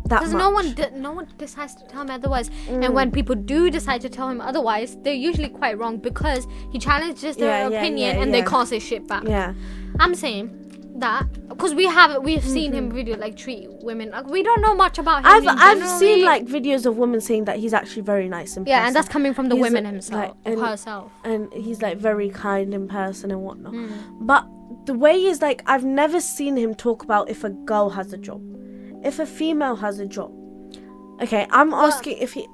that much. Because no one decides to tell him otherwise. And when people do decide to tell him otherwise, they're usually quite wrong because he challenges their opinion and they can't say shit back. Yeah. I'm saying that because we've seen him video like treat women. Like, we don't know much about him. I've seen like videos of women saying that he's actually very nice in person. Yeah, and that's coming from the women himself, herself. And he's like very kind in person and whatnot. But the way is like I've never seen him talk about if a girl has a job, if a female has a job. Okay, I'm asking if he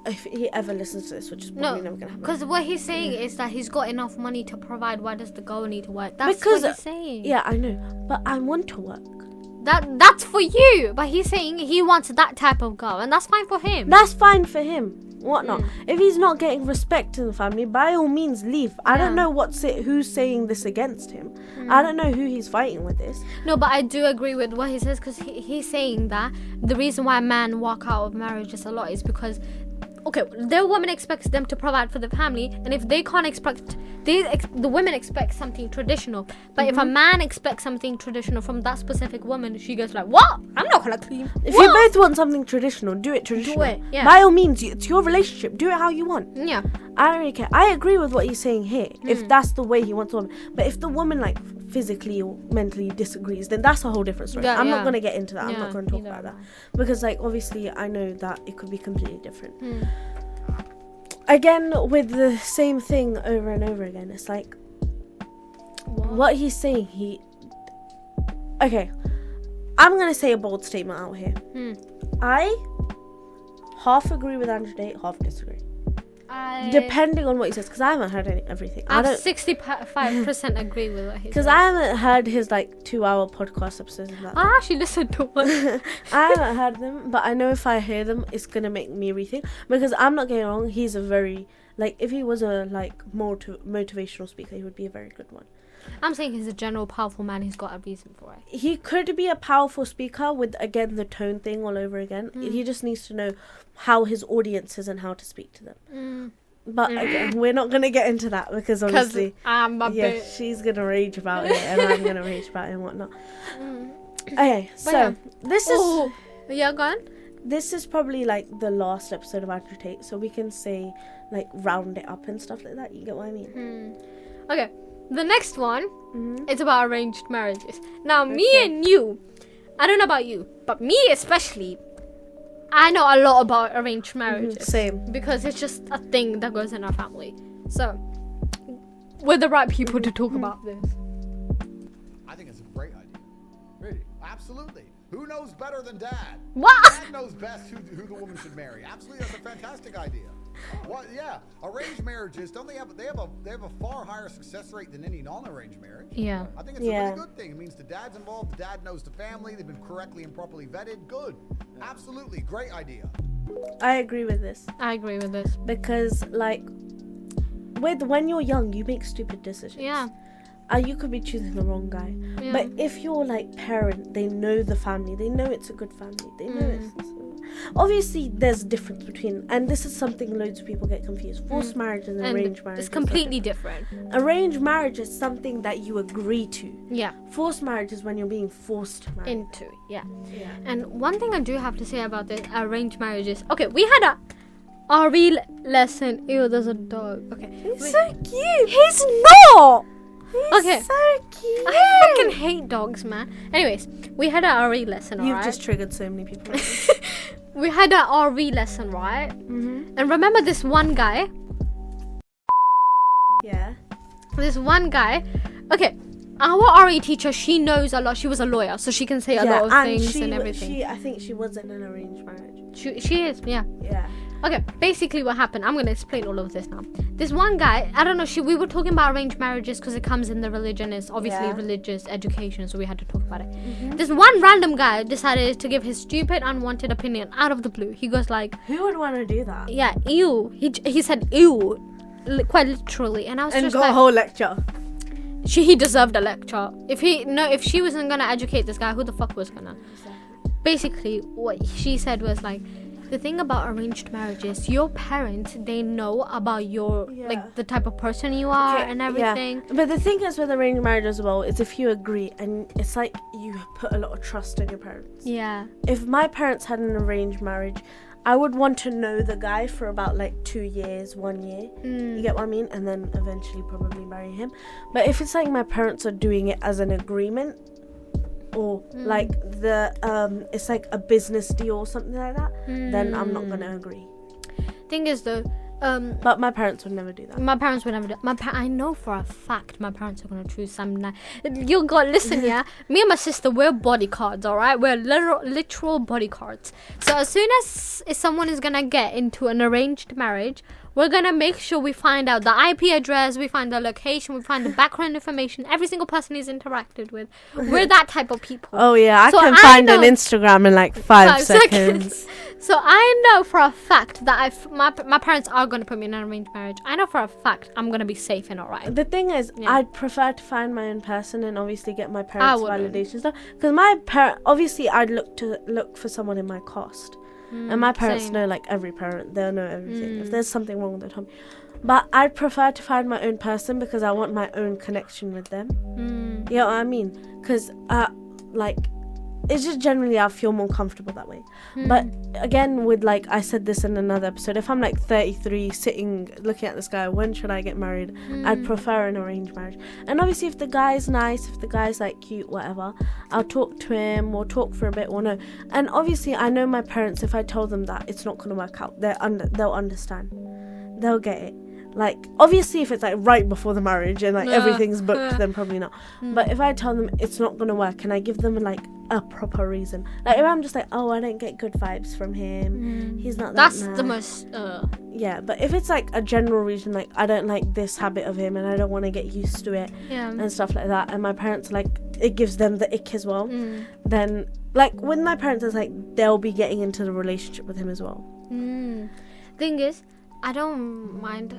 ever listens to this, which is probably never gonna happen. Because what he's saying is that he's got enough money to provide. Why does the girl need to work? That's what he's saying. Yeah, I know, but I want to work. That's for you. But he's saying he wants that type of girl, and that's fine for him. That's fine for him. Whatnot. If he's not getting respect in the family, by all means leave. I don't know who's saying this against him. I don't know who he's fighting with this. No, but I do agree with what he says because he's saying that the reason why men walk out of marriages a lot is because their woman expects them to provide for the family, and if they can't expect, the women expect something traditional. But if a man expects something traditional from that specific woman, she goes like, "What? I'm not gonna clean." If you both want something traditional, do it traditional. Do it, yeah. By all means, it's your relationship. Do it how you want. Yeah. I don't really care. I agree with what he's saying here. If that's the way he wants a woman, but if the woman like physically or mentally disagrees, then that's a whole different story. I'm not gonna get into that. I'm not gonna talk about that because like obviously I know that it could be completely different. Again, with the same thing over and over again, it's like what he's saying. I'm gonna say a bold statement out here. I half agree with Andrew Tate, half disagree. Depending on what he says, because I haven't heard everything. I 65% agree with what he says. Because I haven't heard his like 2-hour podcast episodes of that. I actually listened to one. I haven't heard them, but I know if I hear them, it's gonna make me rethink. Because I'm not getting wrong, he's a very if he was a motivational speaker, he would be a very good one. I'm saying he's a general powerful man. He's got a reason for it. He could be a powerful speaker with again the tone thing all over again. He just needs to know how his audience is and how to speak to them. But again, we're not gonna get into that because obviously, she's gonna rage about it and I'm gonna rage about it and whatnot. Okay, so this is go on. This is probably like the last episode of Andrew Tate, so we can say like round it up and stuff like that. You get what I mean? Okay. The next one is about arranged marriages. Now, me and you, I don't know about you, but me especially, I know a lot about arranged marriages. Same. Because it's just a thing that goes in our family. So, we're the right people to talk about this. I think it's a great idea. Really, absolutely. Who knows better than Dad? What? Dad knows best who the woman should marry. Absolutely, that's a fantastic idea. What? Yeah, arranged marriages, don't they have a far higher success rate than any non-arranged marriage? Yeah. I think it's a really good thing. It means the dad's involved, the dad knows the family, they've been correctly and properly vetted. Good. Absolutely, great idea. I agree with this. I agree with this. Because, like, when you're young, you make stupid decisions. Yeah. You could be choosing the wrong guy. Yeah. But if you're, like, parent, they know the family. They know it's a good family. They know it's... Obviously, there's a difference between... And this is something loads of people get confused. Forced marriage and arranged marriage. It's completely different. Arranged marriage is something that you agree to. Yeah. Forced marriage is when you're being forced to marry. Into, yeah. And one thing I do have to say about the arranged marriages... Okay, we had a real lesson. Ew, there's a dog. Okay. He's so cute. He's not! He's so cute. I fucking hate dogs, man. Anyways, we had a RE lesson, alright? You've just triggered so many people. We had a RE lesson, right? Mm-hmm. And remember this one guy? Yeah. This one guy. Okay, our RE teacher, she knows a lot. She was a lawyer, so she can say a lot of things and everything. I think she was in an arranged marriage. She is, yeah. Yeah. Okay, basically what happened, I'm going to explain all of this now. This one guy, I don't know, we were talking about arranged marriages because it comes in the religion. It's obviously religious education, so we had to talk about it. Mm-hmm. This one random guy decided to give his stupid, unwanted opinion out of the blue. He goes like... Who would want to do that? Yeah, ew. He said ew, quite literally. And I was just got like... a whole lecture. He deserved a lecture. If she wasn't going to educate this guy, who the fuck was going to? Basically, what she said was like... The thing about arranged marriages, your parents, they know about your, like, the type of person you are and everything. Yeah. But the thing is with arranged marriage as well, is if you agree, and it's like you put a lot of trust in your parents. Yeah. If my parents had an arranged marriage, I would want to know the guy for about, like, 2 years, 1 year. You get what I mean? And then eventually probably marry him. But if it's like my parents are doing it as an agreement, or like it's like a business deal or something like that, then I'm not gonna agree. Thing is though, but my parents would never do that. My parents would never do. I know for a fact my parents are gonna choose some. You got listen, yeah. Me and my sister, we're bodyguards, all right. We're literal bodyguards. So as soon as someone is gonna get into an arranged marriage, we're gonna make sure we find out the IP address, we find the location, we find the background information, every single person he's interacted with. We're that type of people. Oh yeah, I can find an Instagram in like 5 seconds. So I know for a fact that if my parents are gonna put me in an arranged marriage, I know for a fact I'm gonna be safe and alright. The thing is, I'd prefer to find my own person and obviously get my parents' validation stuff. Because my obviously I'd look for someone in my caste. And my parents know, like, every parent. They'll know everything. If there's something wrong, they'll tell me. But I'd prefer to find my own person because I want my own connection with them. You know what I mean? Because, like, it's just generally I feel more comfortable that way. But, again, with, like, I said this in another episode, if I'm, like, 33, sitting, looking at this guy, when should I get married? I'd prefer an arranged marriage. And obviously, if the guy's nice, if the guy's, like, cute, whatever, I'll talk to him or talk for a bit or no. And obviously, I know my parents, if I tell them that, it's not going to work out. They'll understand. They'll get it. Like, obviously, if it's, like, right before the marriage and, like, everything's booked, then probably not. But if I tell them it's not going to work and I give them, like, a proper reason. Like, if I'm just like, oh, I don't get good vibes from him. He's not that nice. That's the most... Yeah, but if it's, like, a general reason, like, I don't like this habit of him and I don't want to get used to it and stuff like that, and my parents, like, it gives them the ick as well, then, like, with my parents, it's like, they'll be getting into the relationship with him as well. Thing is, I don't mind.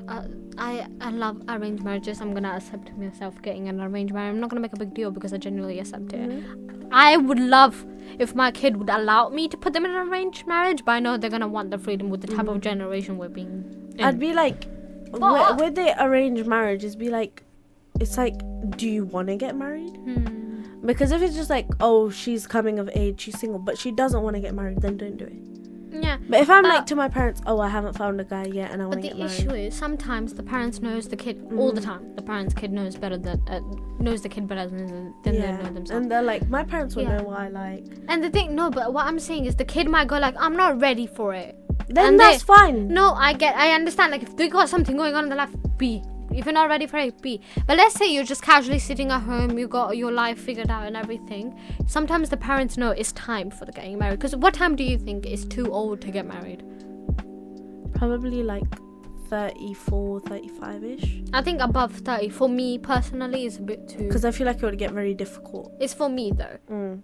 I love arranged marriages. I'm gonna accept myself getting an arranged marriage. I'm not gonna make a big deal because I genuinely accept it. I would love if my kid would allow me to put them in an arranged marriage, but I know they're gonna want the freedom with the type of generation we're being in. I'd be like, with the arranged marriage, it's like, do you want to get married? Because if it's just like, oh, she's coming of age, she's single, but she doesn't want to get married, then don't do it. Yeah. But if I'm like to my parents, oh, I haven't found a guy yet and I want to get married. But the issue is sometimes the parents knows the kid all the time. The kid knows better than knows the kid better than they know themselves. And they're like, my parents will know what I like. And the thing, no, but what I'm saying is the kid might go like, I'm not ready for it. Then and that's fine. No, I understand. Like if they got something going on in their life, B. If you're not ready for it, B. But let's say you're just casually sitting at home, you got your life figured out and everything. Sometimes the parents know it's time for the getting married. Because what time do you think is too old to get married? Probably like 34, 35-ish. I think above 30 for me personally is a bit too. Because I feel like it would get very difficult. It's for me though.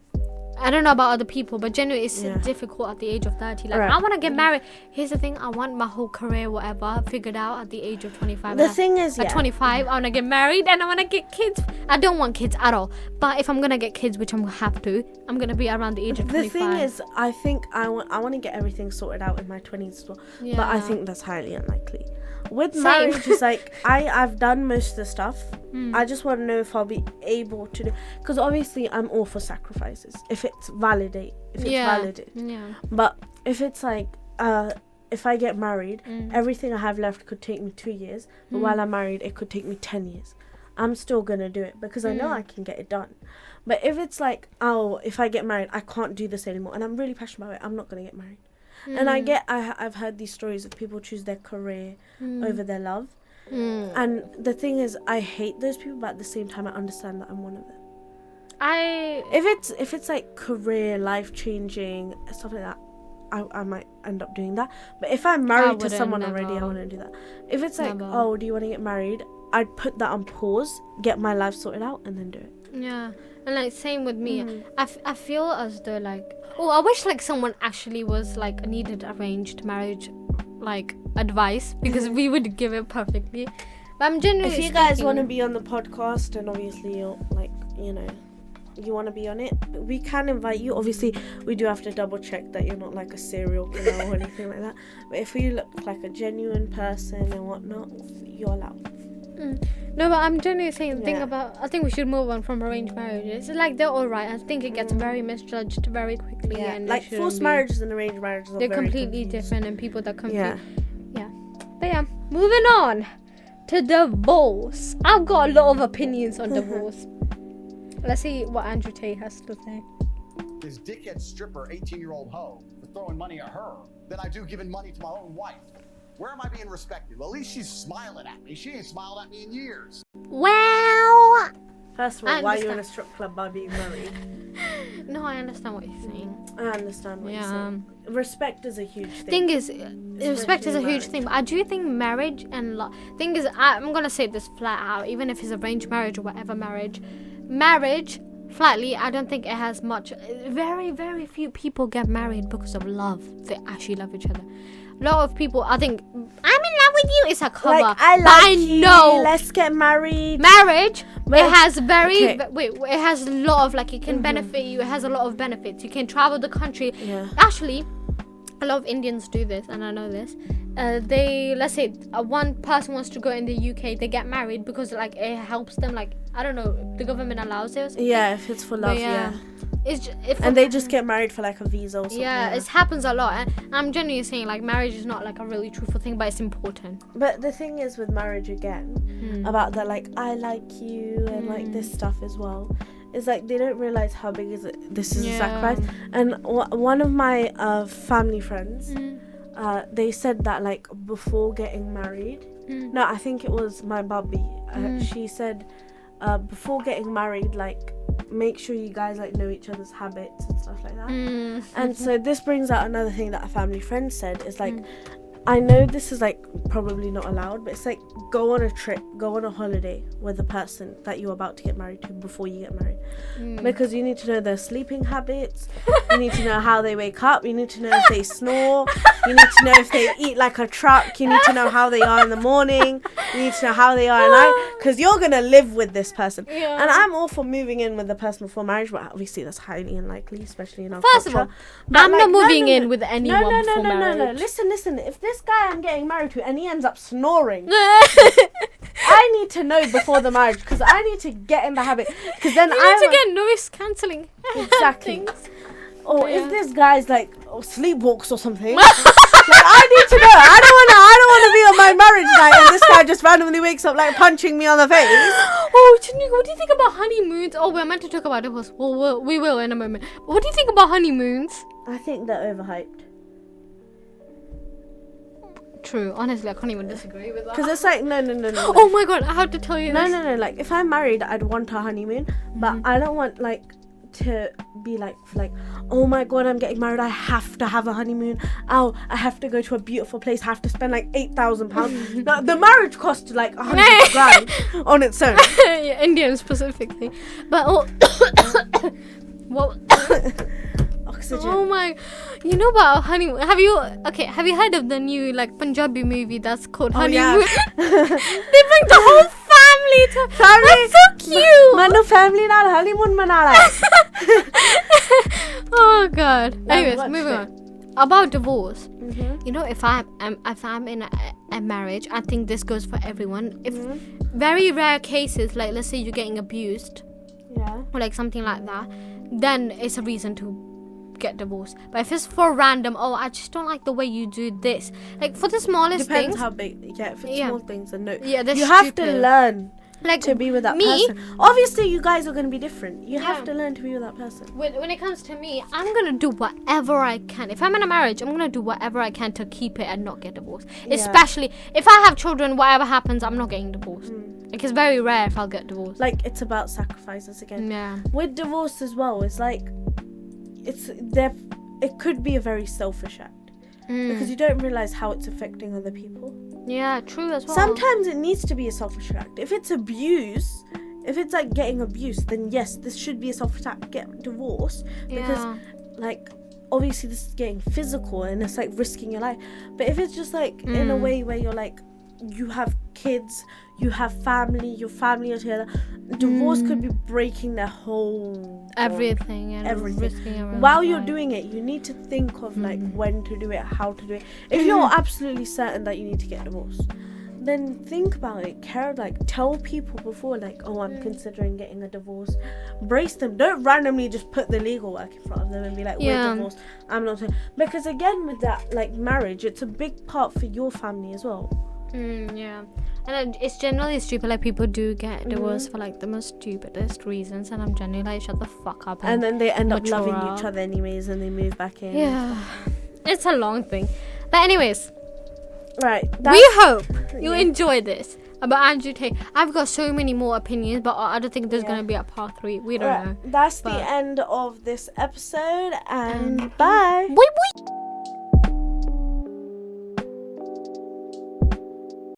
I don't know about other people, but genuinely it's difficult at the age of 30. Like, I want to get married. Here's the thing, I want my whole career, whatever, figured out at the age of 25. The thing is, at 25, I want to get married and I want to get kids. I don't want kids at all. But if I'm going to get kids, which I'm going to have to, I'm going to be around the age of 25. The thing is, I think I want to get everything sorted out in my 20s as well. Yeah. But I think that's highly unlikely. With marriage, it's like, I've done most of the stuff. I just want to know if I'll be able to do, because obviously I'm all for sacrifices if it's validated. Yeah. But if it's like if I get married, everything I have left could take me 2 years, but while I'm married it could take me 10 years. I'm still gonna do it because I know I can get it done. But if it's like, oh, if I get married I can't do this anymore and I'm really passionate about it, I'm not gonna get married. And I've heard these stories of people choose their career over their love. And the thing is, I hate those people, but at the same time I understand that I'm one of them. If it's like career, life changing, stuff like that, I might end up doing that. But if I'm married to someone already, I wouldn't do that. If it's like, oh, do you want to get married, I'd put that on pause, get my life sorted out, and then do it. Yeah. And like same with me. I feel as though like, I wish like someone actually was like needed arranged marriage like advice, because we would give it perfectly. But I'm genuinely if you guys want to be on the podcast and obviously you're like, you know, you want to be on it, we can invite you. Obviously we do have to double check that you're not like a serial killer or anything like that, but if you look like a genuine person and whatnot, you're allowed. No, but I'm genuinely saying I think we should move on from arranged marriages. Like they're alright. I think it gets very misjudged very quickly. And like forced marriages and arranged marriages they're very completely confused. different, and people that confuse. But yeah, moving on to divorce. I've got a lot of opinions on divorce. Let's see what Andrew Tate has to say. This dickhead stripper 18-year-old hoe for throwing money at her than I do giving money to my own wife. Where am I being respected? Well, at least she's smiling at me. She ain't smiled at me in years. Well, first of all, why are you in a strip club by being married? No, I understand what you're saying. I understand what you're saying. Respect is a huge Thing thing. is, respect is a huge thing. But I do think marriage and thing is, I'm gonna say this flat out. Even if it's arranged marriage or whatever marriage, flatly, I don't think it has much. Very, very few people get married because of love. They actually love each other. A lot of people, I think, I'm in love with you. It's a cover. Like, I know. Let's get married. Marriage, it has it has a lot of like, it can benefit you. It has a lot of benefits. You can travel the country. Yeah. Actually, a lot of Indians do this, and I know this. Let's say one person wants to go in the UK, they get married because like it helps them. Like, I don't know, the government allows it or something. Yeah, if it's for love, and they just get married for like a visa or something. Yeah, it happens a lot, and I'm genuinely saying like marriage is not like a really truthful thing, but it's important. But the thing is with marriage again, about that like I like you and like this stuff as well, is like they don't realize how big this is a sacrifice. And one of my family friends, they said that like before getting married, no, I think it was my bubby. She said before getting married, like make sure you guys like know each other's habits and stuff like that. And so this brings out another thing that a family friend said is like, I know this is like probably not allowed, but it's like go on a trip, go on a holiday with the person that you're about to get married to before you get married, because you need to know their sleeping habits, you need to know how they wake up, you need to know if they snore, you need to know if they eat like a truck, you need to know how they are in the morning, you need to know how they are at night, because you're gonna live with this person. And I'm all for moving in with the person before marriage, but obviously that's highly unlikely, especially in our culture. First of all, I'm not moving in with anyone before marriage. No. Listen. If this guy I'm getting married to and he ends up snoring, I need to know before the marriage, because I need to get in the habit. Because then I need to get noise cancelling. Exactly. Or if this guy's like, sleepwalks or something. Like, I need to know. I don't want to be on my marriage night and this guy just randomly wakes up like punching me on the face. Oh, Chanika, what do you think about honeymoons? Oh, we're meant to talk about divorce. Well, we will in a moment. What do you think about honeymoons? I think they're overhyped. True. Honestly, I can't even disagree with that. Because it's like, no. Oh my god, I have to tell you this. No. Like, if I'm married, I'd want a honeymoon. But I don't want, like, to be like, oh my god, I'm getting married. I have to have a honeymoon. Oh, I have to go to a beautiful place. I have to spend, like, £8,000. Now, the marriage cost, like, 100 grand on its own. Yeah, Indian specifically. But, well... Oxygen. Oh my, you know about honeymoon? Have you heard of the new like Punjabi movie that's called Honeymoon? Yeah. They bring the whole family to That's so cute. Manu family naal honeymoon manala. Oh god. No, Anyways, watch moving it. on. About divorce. Mm-hmm. You know, if I'm in a marriage, I think this goes for everyone. If Mm-hmm. very rare cases, like let's say you're getting abused Yeah. or like something like that, then it's a reason to get divorced. But if it's for random, oh, I just don't like the way you do this, like for the smallest Depends things. how big. Yeah, if it's Yeah. small things, then no. Yeah, that's you have to stupid. learn Like to be with that me, person. Obviously, you guys are going to be different. You Yeah. have to learn to be with that person. when it comes to me, I'm gonna do whatever I can. If I'm in a marriage, I'm gonna do whatever I can to keep it and not get divorced. Yeah. Especially if I have children, whatever happens, I'm not getting divorced. Like it's very rare if I'll get divorced. Like, it's about sacrifices again. Yeah. With divorce as well, it's like, it could be a very selfish act. Because you don't realize how it's affecting other people. Yeah, true as well. Sometimes it needs to be a selfish act. If it's abuse, if it's like getting abused, then yes, this should be a selfish act. Get divorced. Because, Yeah. like, obviously this is getting physical and it's like risking your life. But if it's just like in a way where you're like, you have kids, you have family, your family are together, divorce could be breaking their whole everything and everything. risking everyone's While you're life. doing it, you need to think of like when to do it, how to do it. If you're absolutely certain that you need to get divorced, then think about it. Tell people before, like, oh, I'm considering getting a divorce. Brace them. Don't randomly just put the legal work in front of them and be like, we're divorced. I'm not. Because again, with that, like, marriage, it's a big part for your family as well. Yeah, and it's generally stupid. Like people do get divorced for like the most stupidest reasons, and I'm generally like, shut the fuck up. And then they end up mature loving up. each other anyways, and they move back in. Yeah, it's a long thing. But anyways, Right. we hope you enjoy this about Andrew Tate. I've got so many more opinions, but I don't think there's gonna be a part 3. We don't know. That's But- the end of this episode, and bye. Wait.